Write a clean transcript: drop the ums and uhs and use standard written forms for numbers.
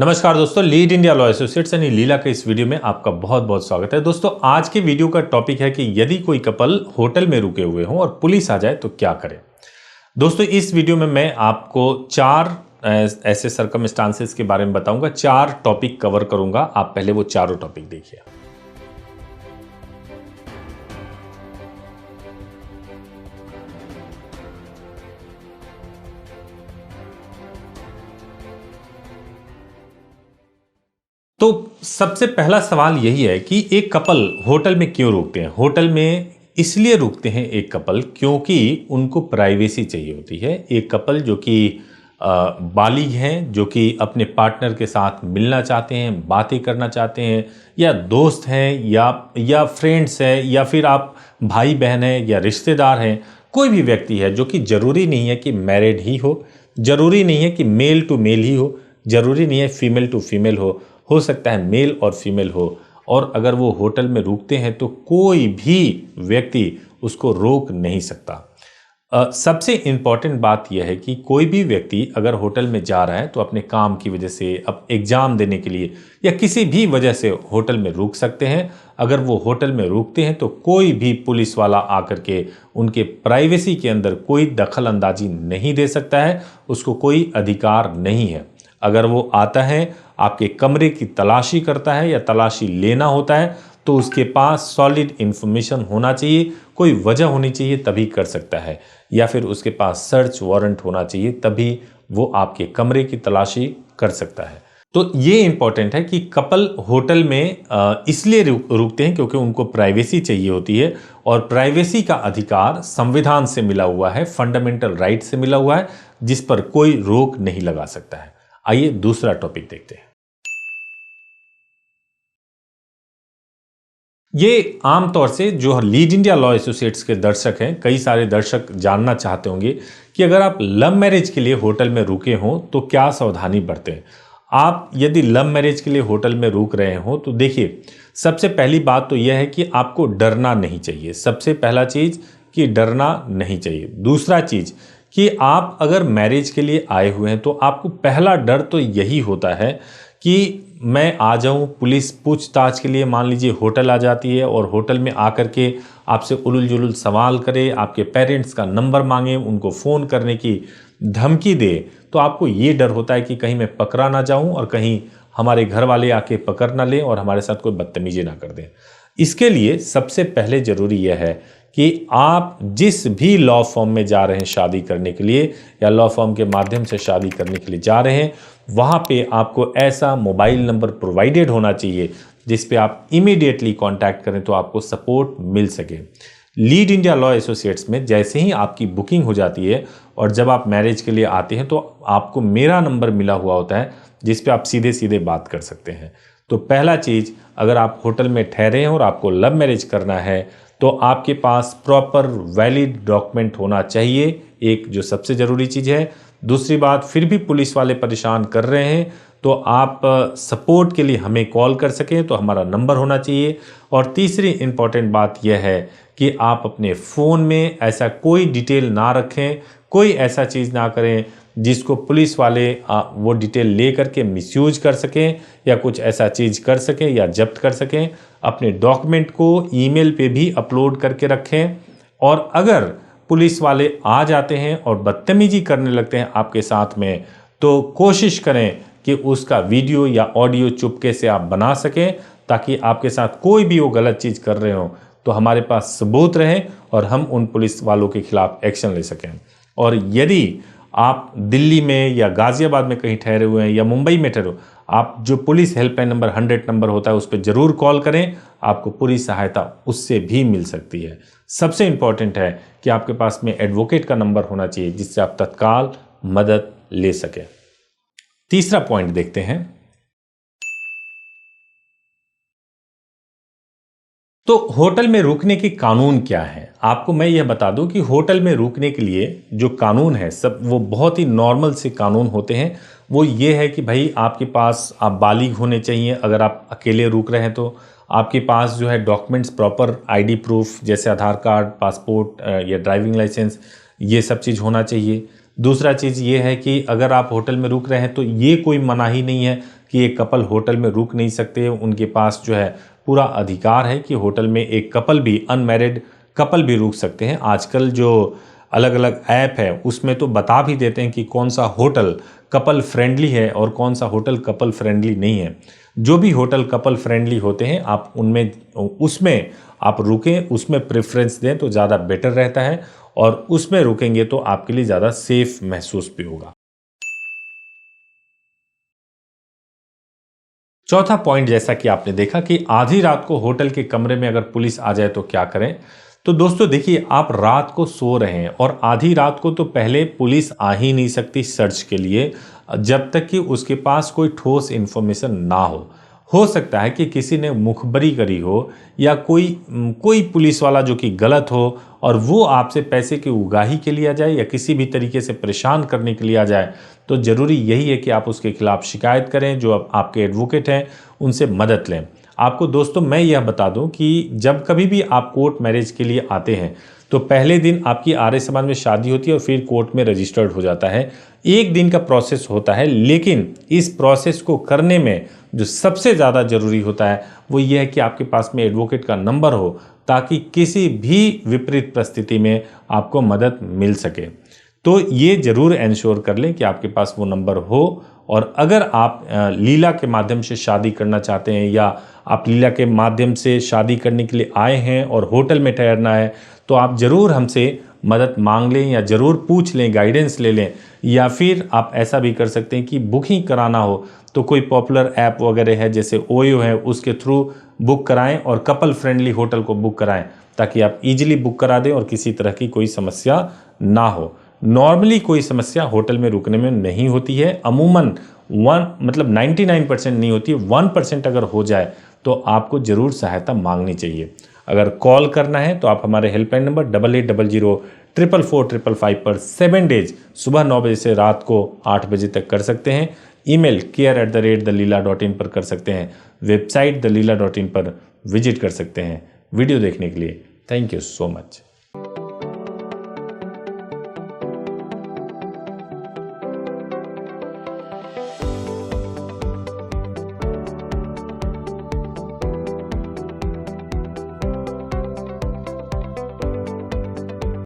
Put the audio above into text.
नमस्कार दोस्तों, lead India law associates यानी लीला के इस वीडियो में आपका बहुत बहुत स्वागत है। दोस्तों, आज के वीडियो का टॉपिक है कि यदि कोई कपल होटल में रुके हुए हों और पुलिस आ जाए तो क्या करें। दोस्तों, इस वीडियो में मैं आपको 4 ऐसे सर्कमस्टांसेस के बारे में बताऊंगा, 4 टॉपिक कवर करूंगा। आप पहले वो चारों टॉपिक देखिए। तो सबसे पहला सवाल यही है कि एक कपल होटल में क्यों रुकते हैं। होटल में इसलिए रुकते हैं एक कपल क्योंकि उनको प्राइवेसी चाहिए होती है। एक कपल जो कि बालिग हैं, जो कि अपने पार्टनर के साथ मिलना चाहते हैं, बातें करना चाहते हैं, या दोस्त हैं या फ्रेंड्स हैं, या फिर आप भाई बहन हैं या रिश्तेदार हैं, कोई भी व्यक्ति है जो कि ज़रूरी नहीं है कि मैरिड ही हो, ज़रूरी नहीं है कि मेल टू मेल ही हो, ज़रूरी नहीं है फीमेल टू फीमेल हो सकता है मेल और फीमेल हो। और अगर वो होटल में रुकते हैं तो कोई भी व्यक्ति उसको रोक नहीं सकता। सबसे इम्पॉर्टेंट बात यह है कि कोई भी व्यक्ति अगर होटल में जा रहा है तो अपने काम की वजह से, अब एग्ज़ाम देने के लिए या किसी भी वजह से होटल में रुक सकते हैं। अगर वो होटल में रुकते हैं तो कोई भी पुलिस वाला आकर के उनके प्राइवेसी के अंदर कोई दखल अंदाजी नहीं दे सकता है, उसको कोई अधिकार नहीं है। अगर वो आता है, आपके कमरे की तलाशी करता है या तलाशी लेना होता है, तो उसके पास सॉलिड इन्फॉर्मेशन होना चाहिए, कोई वजह होनी चाहिए तभी कर सकता है, या फिर उसके पास सर्च वारंट होना चाहिए तभी वो आपके कमरे की तलाशी कर सकता है। तो ये इंपॉर्टेंट है कि कपल होटल में इसलिए रुकते हैं क्योंकि उनको प्राइवेसी चाहिए होती है, और प्राइवेसी का अधिकार संविधान से मिला हुआ है, फंडामेंटल राइट से मिला हुआ है, जिस पर कोई रोक नहीं लगा सकता है। आइए दूसरा टॉपिक देखते हैं। ये आमतौर से जो लीड इंडिया लॉ एसोसिएट्स के दर्शक हैं, कई सारे दर्शक जानना चाहते होंगे कि अगर आप लव मैरिज के लिए होटल में रुके हों तो क्या सावधानी बरतें। आप यदि लव मैरिज के लिए होटल में रुक रहे हो तो देखिए, सबसे पहली बात तो यह है कि आपको डरना नहीं चाहिए। सबसे पहला चीज़ कि डरना नहीं चाहिए। दूसरा चीज़ कि आप अगर मैरिज के लिए आए हुए हैं तो आपको पहला डर तो यही होता है कि मैं आ जाऊं, पुलिस पूछताछ के लिए मान लीजिए होटल आ जाती है और होटल में आकर के आपसे उलूल जुलूल सवाल करे, आपके पेरेंट्स का नंबर मांगे, उनको फ़ोन करने की धमकी दे, तो आपको ये डर होता है कि कहीं मैं पकड़ा ना जाऊं और कहीं हमारे घर वाले आके पकड़ ना लें और हमारे साथ कोई बदतमीजी ना कर दें। इसके लिए सबसे पहले ज़रूरी यह है कि आप जिस भी लॉ फॉर्म में जा रहे हैं शादी करने के लिए, या लॉ फॉर्म के माध्यम से शादी करने के लिए जा रहे हैं, वहाँ पे आपको ऐसा मोबाइल नंबर प्रोवाइडेड होना चाहिए जिस पे आप इमीडिएटली कांटेक्ट करें तो आपको सपोर्ट मिल सके। लीड इंडिया लॉ एसोसिएट्स में जैसे ही आपकी बुकिंग हो जाती है और जब आप मैरिज के लिए आते हैं तो आपको मेरा नंबर मिला हुआ होता है जिस पे आप सीधे सीधे बात कर सकते हैं। तो पहला चीज़, अगर आप होटल में ठहरे हैं और आपको लव मैरिज करना है तो आपके पास प्रॉपर वैलिड डॉक्यूमेंट होना चाहिए, एक जो सबसे ज़रूरी चीज़ है। दूसरी बात, फिर भी पुलिस वाले परेशान कर रहे हैं तो आप सपोर्ट के लिए हमें कॉल कर सकें तो हमारा नंबर होना चाहिए। और तीसरी इम्पॉर्टेंट बात यह है कि आप अपने फ़ोन में ऐसा कोई डिटेल ना रखें, कोई ऐसा चीज़ ना करें जिसको पुलिस वाले वो डिटेल ले करके मिसयूज कर सकें या कुछ ऐसा चीज़ कर सकें या जब्त कर सकें। अपने डॉक्यूमेंट को ईमेल पे भी अपलोड करके रखें, और अगर पुलिस वाले आ जाते हैं और बदतमीजी करने लगते हैं आपके साथ में तो कोशिश करें कि उसका वीडियो या ऑडियो चुपके से आप बना सकें, ताकि आपके साथ कोई भी वो गलत चीज़ कर रहे हो तो हमारे पास सबूत रहे और हम उन पुलिस वालों के खिलाफ एक्शन ले सकें। और यदि आप दिल्ली में या गाज़ियाबाद में कहीं ठहरे हुए हैं या मुंबई में ठहरे हो, आप जो पुलिस हेल्पलाइन नंबर 100 नंबर होता है उस पर ज़रूर कॉल करें, आपको पूरी सहायता उससे भी मिल सकती है। सबसे इम्पॉर्टेंट है कि आपके पास में एडवोकेट का नंबर होना चाहिए जिससे आप तत्काल मदद ले सकें। तीसरा पॉइंट देखते हैं। तो होटल में रुकने के कानून क्या है। आपको मैं यह बता दूं कि होटल में रुकने के लिए जो कानून है सब वो बहुत ही नॉर्मल से कानून होते हैं। वो ये है कि भाई आपके पास आप बालिग होने चाहिए, अगर आप अकेले रुक रहे हैं तो आपके पास जो है डॉक्यूमेंट्स प्रॉपर आईडी प्रूफ जैसे आधार कार्ड, पासपोर्ट या ड्राइविंग लाइसेंस, ये सब चीज़ होना चाहिए। दूसरा चीज़ ये है कि अगर आप होटल में रुक रहे हैं तो ये कोई मनाही नहीं है कि एक कपल होटल में रुक नहीं सकते, उनके पास जो है पूरा अधिकार है कि होटल में एक कपल भी, अनमैरिड कपल भी रुक सकते हैं। आजकल जो अलग अलग ऐप है उसमें तो बता भी देते हैं कि कौन सा होटल कपल फ्रेंडली है और कौन सा होटल कपल फ्रेंडली नहीं है। जो भी होटल कपल फ्रेंडली होते हैं आप उसमें आप रुकें, उसमें प्रेफरेंस दें तो ज़्यादा बेटर रहता है, और उसमें रुकेंगे तो आपके लिए ज़्यादा सेफ महसूस भी होगा। चौथा पॉइंट, जैसा कि आपने देखा कि आधी रात को होटल के कमरे में अगर पुलिस आ जाए तो क्या करें। तो दोस्तों देखिए, आप रात को सो रहे हैं और आधी रात को तो पहले पुलिस आ ही नहीं सकती सर्च के लिए जब तक कि उसके पास कोई ठोस इन्फॉर्मेशन ना हो सकता है कि किसी ने मुखबरी करी हो या कोई पुलिस वाला जो कि गलत हो और वो आपसे पैसे की उगाही के लिए आ जाए या किसी भी तरीके से परेशान करने के लिए आ जाए। तो ज़रूरी यही है कि आप उसके खिलाफ शिकायत करें, जो आपके एडवोकेट हैं उनसे मदद लें। आपको दोस्तों मैं यह बता दूं कि जब कभी भी आप कोर्ट मैरिज के लिए आते हैं तो पहले दिन आपकी आर्य समाज में शादी होती है और फिर कोर्ट में रजिस्टर्ड हो जाता है। एक दिन का प्रोसेस होता है, लेकिन इस प्रोसेस को करने में जो सबसे ज़्यादा ज़रूरी होता है वो ये है कि आपके पास में एडवोकेट का नंबर हो, ताकि किसी भी विपरीत परिस्थिति में आपको मदद मिल सके। तो ये ज़रूर इंश्योर कर लें कि आपके पास वो नंबर हो। और अगर आप लीला के माध्यम से शादी करना चाहते हैं या आप लीला के माध्यम से शादी करने के लिए आए हैं और होटल में ठहरना है, तो आप ज़रूर हमसे मदद मांग लें या ज़रूर पूछ लें, गाइडेंस ले लें। या फिर आप ऐसा भी कर सकते हैं कि बुकिंग कराना हो तो कोई पॉपुलर ऐप वगैरह है जैसे ओयो है, उसके थ्रू बुक कराएं और कपल फ्रेंडली होटल को बुक कराएं, ताकि आप इजीली बुक करा दें और किसी तरह की कोई समस्या ना हो। नॉर्मली कोई समस्या होटल में रुकने में नहीं होती है, अमूमन 99% नहीं होती है। 1% अगर हो जाए तो आपको ज़रूर सहायता मांगनी चाहिए। अगर कॉल करना है तो आप हमारे हेल्पलाइन नंबर 8800444555 पर 7 डेज सुबह 9 बजे से रात को 8 बजे तक कर सकते हैं। ईमेल care@thelila.in पर कर सकते हैं। वेबसाइट thelila.in पर विजिट कर सकते हैं। वीडियो देखने के लिए थैंक यू सो मच।